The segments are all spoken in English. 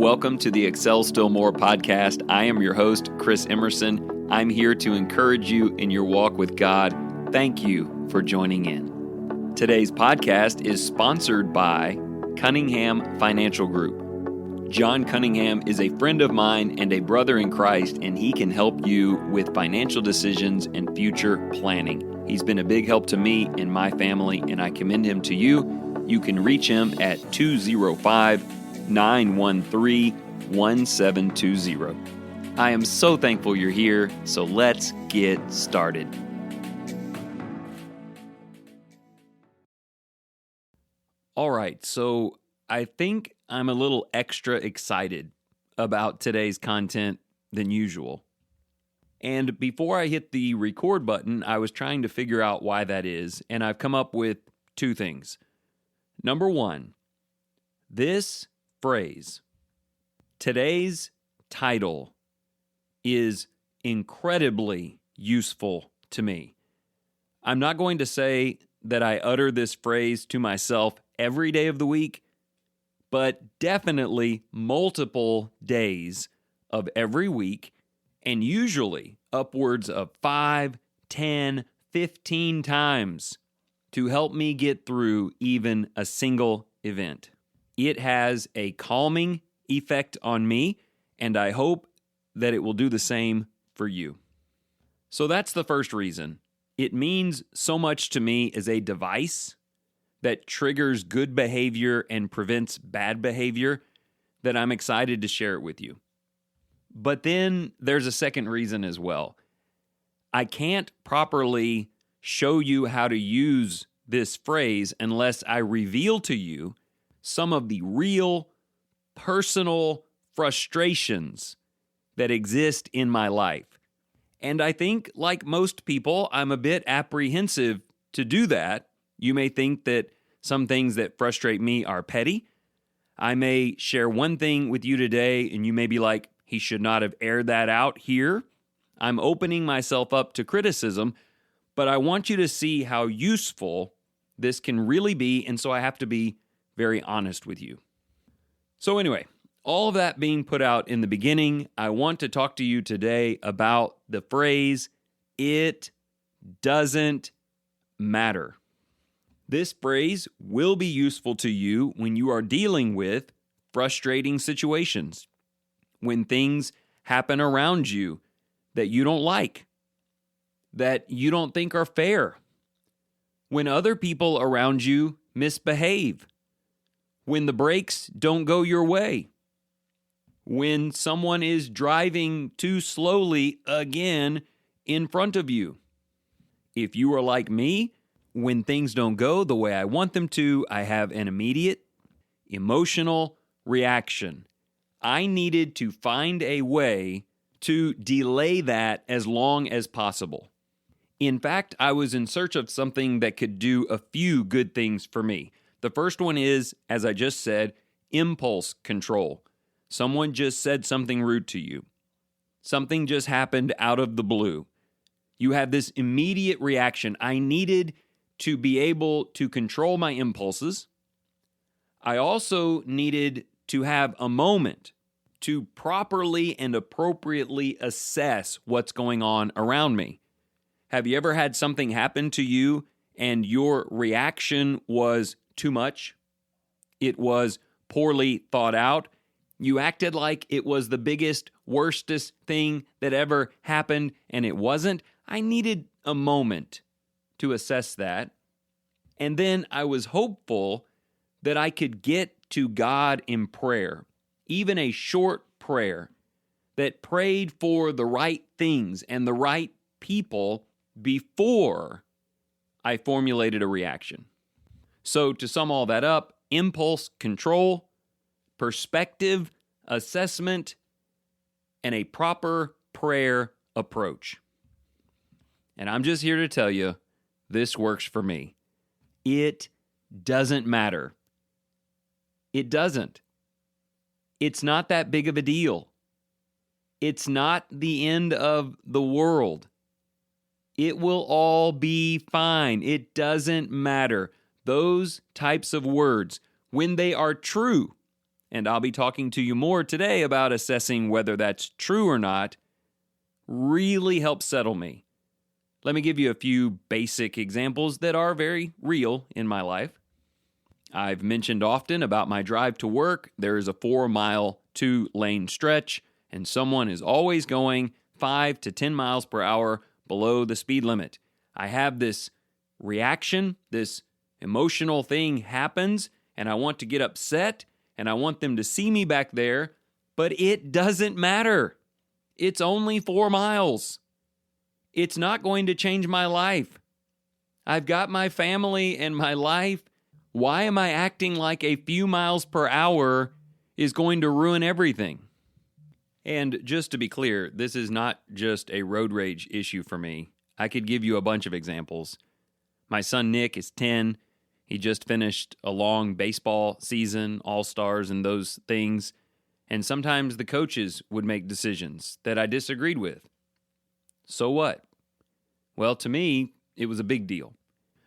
Welcome to the Excel Still More podcast. I am your host, Chris Emerson. I'm here to encourage you in your walk with God. Thank you for joining in. Today's podcast is sponsored by Cunningham Financial Group. John Cunningham is a friend of mine and a brother in Christ, and he can help you with financial decisions and future planning. He's been a big help to me and my family, and I commend him to you. You can reach him at 205-913-1720. I am so thankful you're here, so let's get started. All right, so I think I'm a little extra excited about today's content than usual. And before I hit the record button, I was trying to figure out why that is, and I've come up with two things. Number one, this phrase, today's title, is incredibly useful to me. I'm not going to say that I utter this phrase to myself every day of the week, but definitely multiple days of every week, and usually upwards of 5, 10, 15 times to help me get through even a single event. It has a calming effect on me, and I hope that it will do the same for you. So that's the first reason. It means so much to me as a device that triggers good behavior and prevents bad behavior that I'm excited to share it with you. But then there's a second reason as well. I can't properly show you how to use this phrase unless I reveal to you some of the real personal frustrations that exist in my life. And I think, like most people, I'm a bit apprehensive to do that. You may think that some things that frustrate me are petty. I may share one thing with you today, and you may be like, he should not have aired that out here. I'm opening myself up to criticism, but I want you to see how useful this can really be, and so I have to be very honest with you. So anyway, all of that being put out in the beginning, I want to talk to you today about the phrase, it doesn't matter. This phrase will be useful to you when you are dealing with frustrating situations, when things happen around you that you don't like, that you don't think are fair, when other people around you misbehave, when the brakes don't go your way, when someone is driving too slowly again in front of you. If you are like me, when things don't go the way I want them to, I have an immediate emotional reaction. I needed to find a way to delay that as long as possible. In fact, I was in search of something that could do a few good things for me. The first one is, as I just said, impulse control. Someone just said something rude to you. Something just happened out of the blue. You have this immediate reaction. I needed to be able to control my impulses. I also needed to have a moment to properly and appropriately assess what's going on around me. Have you ever had something happen to you and your reaction was too much? It was poorly thought out. You acted like it was the biggest, worstest thing that ever happened, and it wasn't. I needed a moment to assess that. And then I was hopeful that I could get to God in prayer, even a short prayer that prayed for the right things and the right people before I formulated a reaction. So to sum all that up, impulse control, perspective, assessment, and a proper prayer approach. And I'm just here to tell you, this works for me. It doesn't matter. It doesn't. It's not that big of a deal. It's not the end of the world. It will all be fine. It doesn't matter. Those types of words, when they are true and I'll be talking to you more today about assessing whether that's true or not, really helps settle me. Let me give you a few basic examples that are very real in my life. I've mentioned often about my drive to work. There is a 4-mile, 2-lane stretch, and someone is always going 5 to 10 miles per hour below the speed limit. I have this reaction, this emotional thing happens, and I want to get upset, and I want them to see me back there, but it doesn't matter. It's only 4 miles. It's not going to change my life. I've got my family and my life. Why am I acting like a few miles per hour is going to ruin everything? And just to be clear, this is not just a road rage issue for me. I could give you a bunch of examples. My son Nick is 10. He just finished a long baseball season, all-stars and those things. And sometimes the coaches would make decisions that I disagreed with. So what? Well, to me, it was a big deal.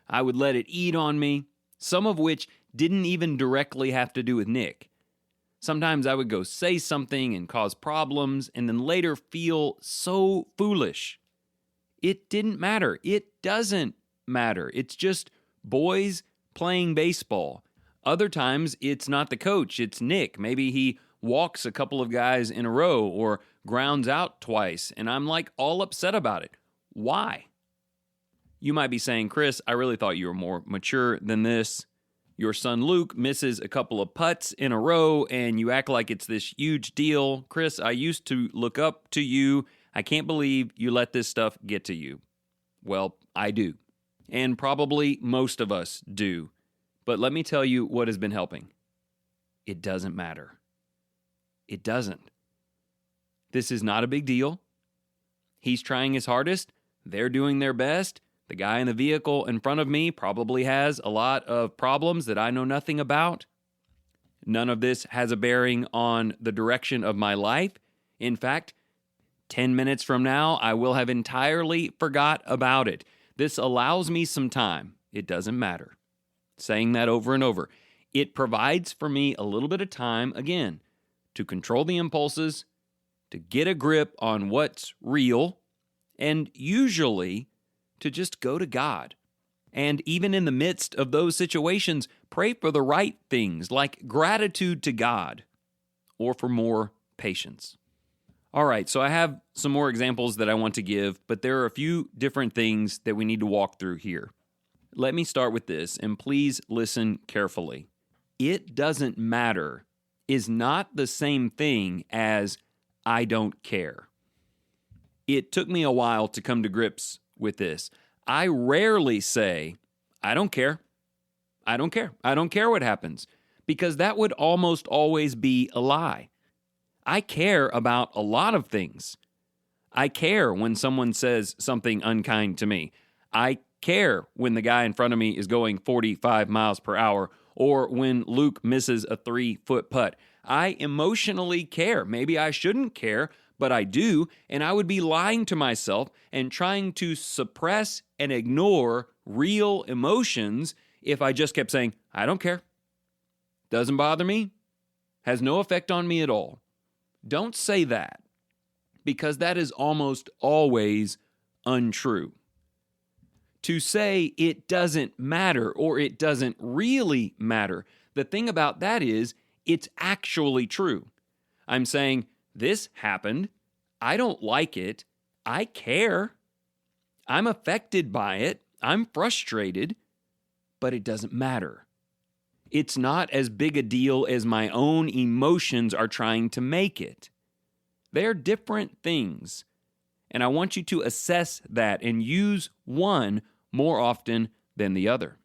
I would let it eat on me, some of which didn't even directly have to do with Nick. Sometimes I would go say something and cause problems and then later feel so foolish. It didn't matter. It doesn't matter. It's just boys playing baseball. Other times, it's not the coach, it's Nick. Maybe he walks a couple of guys in a row or grounds out twice, and I'm like all upset about it. Why? You might be saying, Chris, I really thought you were more mature than this. Your son Luke misses a couple of putts in a row, and you act like it's this huge deal. Chris, I used to look up to you. I can't believe you let this stuff get to you. Well, I do. And probably most of us do. But let me tell you what has been helping. It doesn't matter. It doesn't. This is not a big deal. He's trying his hardest. They're doing their best. The guy in the vehicle in front of me probably has a lot of problems that I know nothing about. None of this has a bearing on the direction of my life. In fact, 10 minutes from now, I will have entirely forgot about it. This allows me some time. It doesn't matter. Saying that over and over. It provides for me a little bit of time, again, to control the impulses, to get a grip on what's real, and usually to just go to God. And even in the midst of those situations, pray for the right things like gratitude to God or for more patience. All right, so I have some more examples that I want to give, but there are a few different things that we need to walk through here. Let me start with this, and please listen carefully. It doesn't matter is not the same thing as I don't care. It took me a while to come to grips with this. I rarely say, I don't care. I don't care. I don't care what happens, because that would almost always be a lie. I care about a lot of things. I care when someone says something unkind to me. I care when the guy in front of me is going 45 miles per hour or when Luke misses a 3-foot putt. I emotionally care. Maybe I shouldn't care, but I do, and I would be lying to myself and trying to suppress and ignore real emotions if I just kept saying, I don't care. Doesn't bother me. Has no effect on me at all. Don't say that, because that is almost always untrue. To say it doesn't matter or it doesn't really matter, the thing about that is it's actually true. I'm saying this happened. I don't like it. I care. I'm affected by it. I'm frustrated, but it doesn't matter. It's not as big a deal as my own emotions are trying to make it. They're different things, and I want you to assess that and use one more often than the other.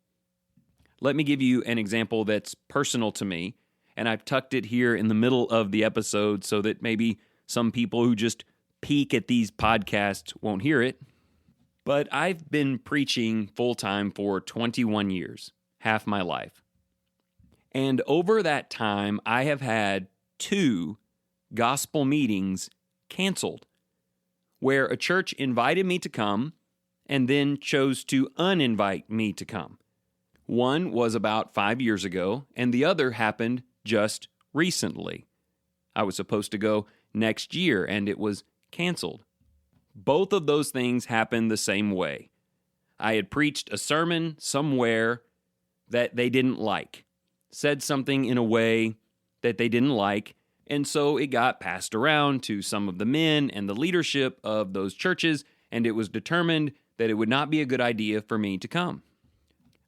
Let me give you an example that's personal to me, and I've tucked it here in the middle of the episode so that maybe some people who just peek at these podcasts won't hear it. But I've been preaching full-time for 21 years, half my life. And over that time, I have had 2 gospel meetings canceled, where a church invited me to come and then chose to uninvite me to come. One was about 5 years ago, and the other happened just recently. I was supposed to go next year, and it was canceled. Both of those things happened the same way. I had preached a sermon somewhere that they didn't like, said something in a way that they didn't like, and so it got passed around to some of the men and the leadership of those churches, and it was determined that it would not be a good idea for me to come.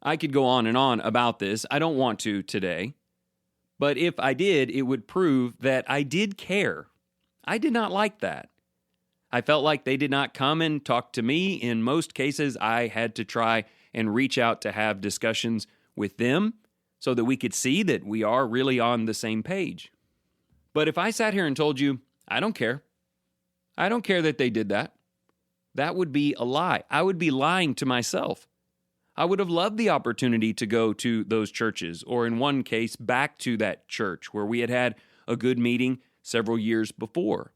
I could go on and on about this. I don't want to today. But if I did, it would prove that I did care. I did not like that. I felt like they did not come and talk to me. In most cases, I had to try and reach out to have discussions with them so that we could see that we are really on the same page. But if I sat here and told you, I don't care that they did that, that would be a lie. I would be lying to myself. I would have loved the opportunity to go to those churches, or in one case, back to that church where we had had a good meeting several years before.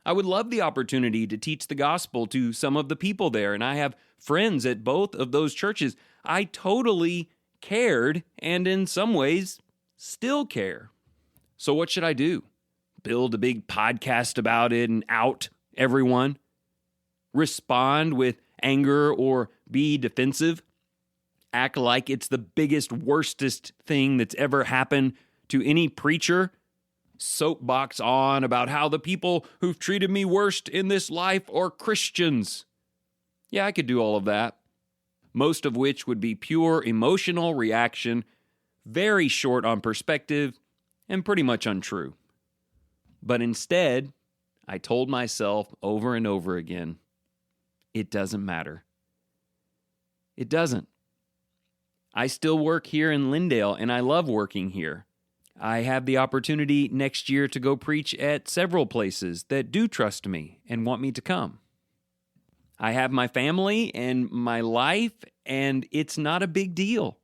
I would love the opportunity to teach the gospel to some of the people there, and I have friends at both of those churches. I totally cared, and in some ways, still care. So what should I do? Build a big podcast about it and out everyone? Respond with anger or be defensive? Act like it's the biggest, worstest thing that's ever happened to any preacher? Soapbox on about how the people who've treated me worst in this life are Christians. Yeah, I could do all of that. Most of which would be pure emotional reaction, very short on perspective, and pretty much untrue. But instead, I told myself over and over again, it doesn't matter. It doesn't. I still work here in Lindale, and I love working here. I have the opportunity next year to go preach at several places that do trust me and want me to come. I have my family and my life, and it's not a big deal.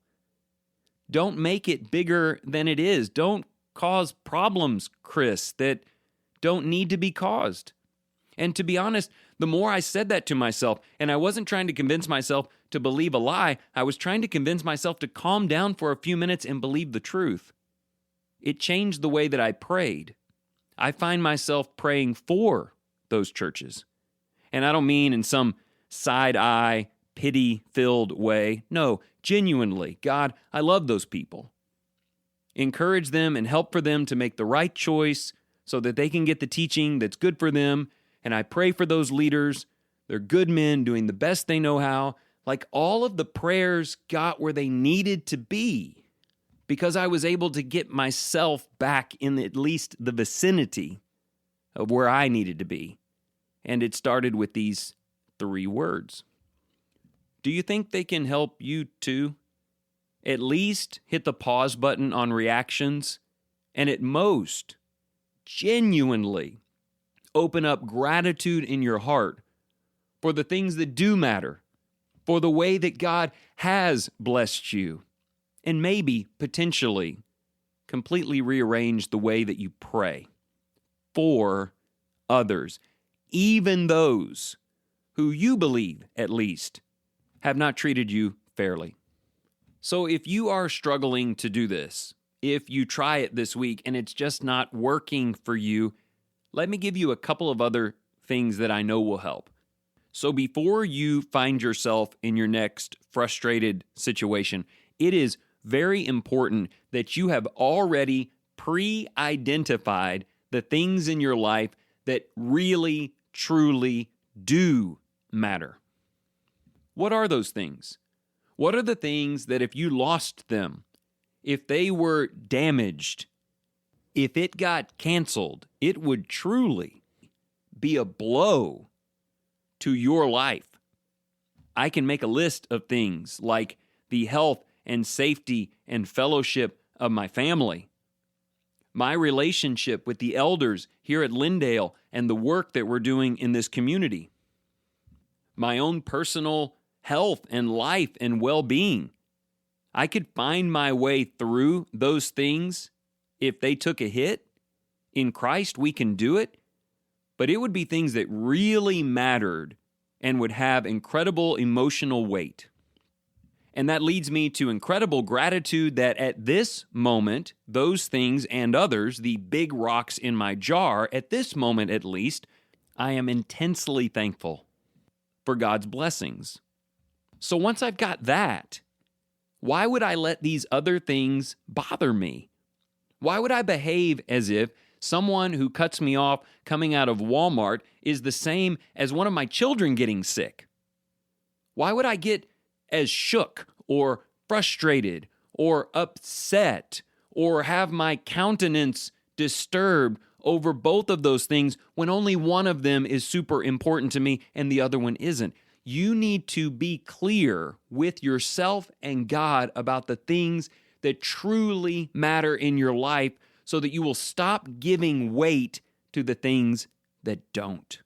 Don't make it bigger than it is. Don't cause problems, Chris, that don't need to be caused. And to be honest, the more I said that to myself, and I wasn't trying to convince myself to believe a lie, I was trying to convince myself to calm down for a few minutes and believe the truth. It changed the way that I prayed. I find myself praying for those churches. And I don't mean in some side-eye, pity-filled way. No, genuinely, God, I love those people. Encourage them and help for them to make the right choice so that they can get the teaching that's good for them. And I pray for those leaders. They're good men doing the best they know how. Like all of the prayers got where they needed to be because I was able to get myself back in at least the vicinity of where I needed to be. And it started with these 3 words. Do you think they can help you too? At least hit the pause button on reactions, and at most, genuinely open up gratitude in your heart for the things that do matter, for the way that God has blessed you, and maybe, potentially, completely rearrange the way that you pray for others, even those who you believe, at least, have not treated you fairly. So if you are struggling to do this, if you try it this week and it's just not working for you, let me give you a couple of other things that I know will help. So before you find yourself in your next frustrated situation, it is very important that you have already pre-identified the things in your life that really, truly do matter. What are those things? What are the things that if you lost them, if they were damaged, if it got canceled, it would truly be a blow to your life? I can make a list of things like the health and safety and fellowship of my family, my relationship with the elders here at Lindale and the work that we're doing in this community, my own personal health and life and well-being. I could find my way through those things if they took a hit. In Christ, we can do it, but it would be things that really mattered and would have incredible emotional weight. And that leads me to incredible gratitude that at this moment, those things and others, the big rocks in my jar, at this moment at least, I am intensely thankful for God's blessings. So once I've got that, why would I let these other things bother me? Why would I behave as if someone who cuts me off coming out of Walmart is the same as one of my children getting sick? Why would I get as shook or frustrated or upset or have my countenance disturbed over both of those things when only one of them is super important to me and the other one isn't? You need to be clear with yourself and God about the things that truly matter in your life so that you will stop giving weight to the things that don't.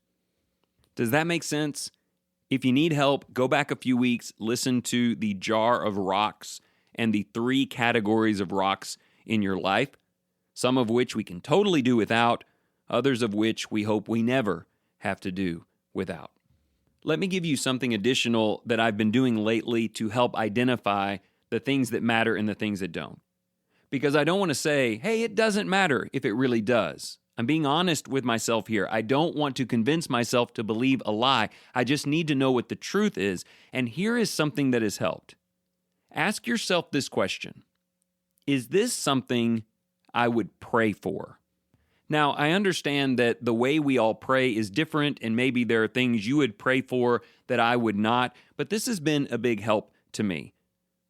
Does that make sense? If you need help, go back a few weeks, listen to the jar of rocks and the 3 categories of rocks in your life, some of which we can totally do without, others of which we hope we never have to do without. Let me give you something additional that I've been doing lately to help identify the things that matter and the things that don't. Because I don't want to say, hey, it doesn't matter if it really does. I'm being honest with myself here. I don't want to convince myself to believe a lie. I just need to know what the truth is. And here is something that has helped. Ask yourself this question. Is this something I would pray for? Now, I understand that the way we all pray is different, and maybe there are things you would pray for that I would not, but this has been a big help to me.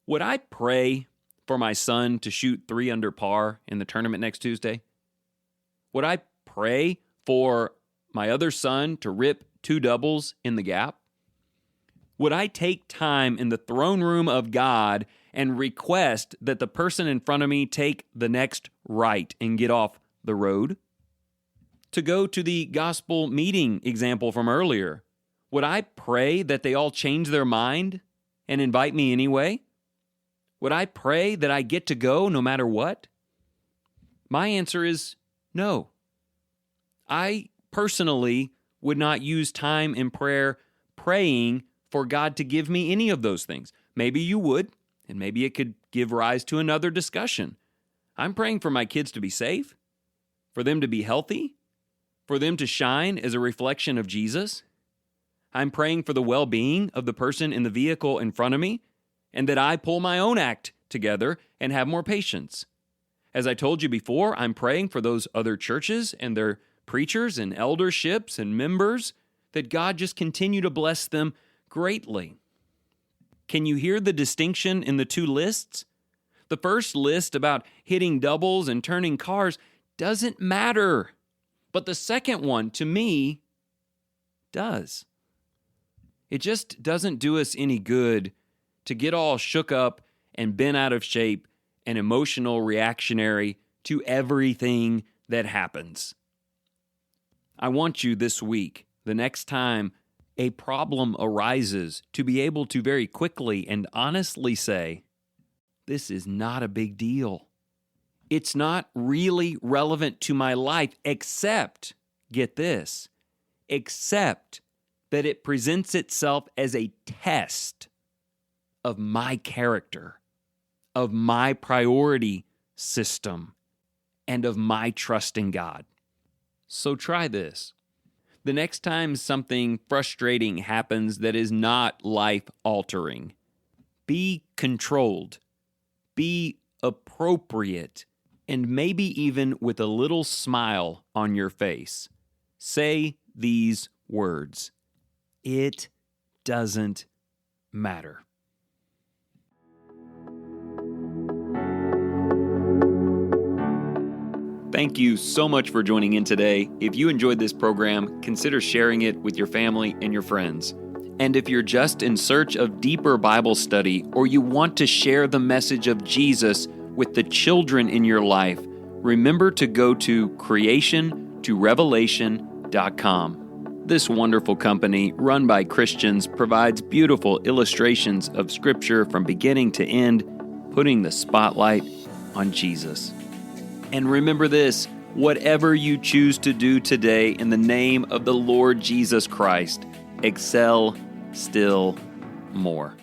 Would I pray for my son to shoot 3 under par in the tournament next Tuesday? Would I pray for my other son to rip 2 doubles in the gap? Would I take time in the throne room of God and request that the person in front of me take the next right and get off the road? To go to the gospel meeting example from earlier, would I pray that they all change their mind and invite me anyway? Would I pray that I get to go no matter what? My answer is no. I personally would not use time in prayer praying for God to give me any of those things. Maybe you would, and maybe it could give rise to another discussion. I'm praying for my kids to be safe, for them to be healthy, for them to shine as a reflection of Jesus. I'm praying for the well-being of the person in the vehicle in front of me, and that I pull my own act together and have more patience. As I told you before, I'm praying for those other churches and their preachers and elderships and members, that God just continue to bless them greatly. Can you hear the distinction in the 2 lists? The first list about hitting doubles and turning cars doesn't matter. But the second one, to me, does. It just doesn't do us any good to get all shook up and bent out of shape and emotional reactionary to everything that happens. I want you this week, the next time a problem arises, to be able to very quickly and honestly say, this is not a big deal. It's not really relevant to my life, except, get this, except that it presents itself as a test of my character, of my priority system, and of my trust in God. So try this. The next time something frustrating happens that is not life-altering, be controlled, be appropriate, and maybe even with a little smile on your face. Say these words. It doesn't matter. Thank you so much for joining in today. If you enjoyed this program, consider sharing it with your family and your friends. And if you're just in search of deeper Bible study, or you want to share the message of Jesus with the children in your life, remember to go to creationtorevelation.com. This wonderful company, run by Christians, provides beautiful illustrations of Scripture from beginning to end, putting the spotlight on Jesus. And remember this, whatever you choose to do today in the name of the Lord Jesus Christ, excel still more.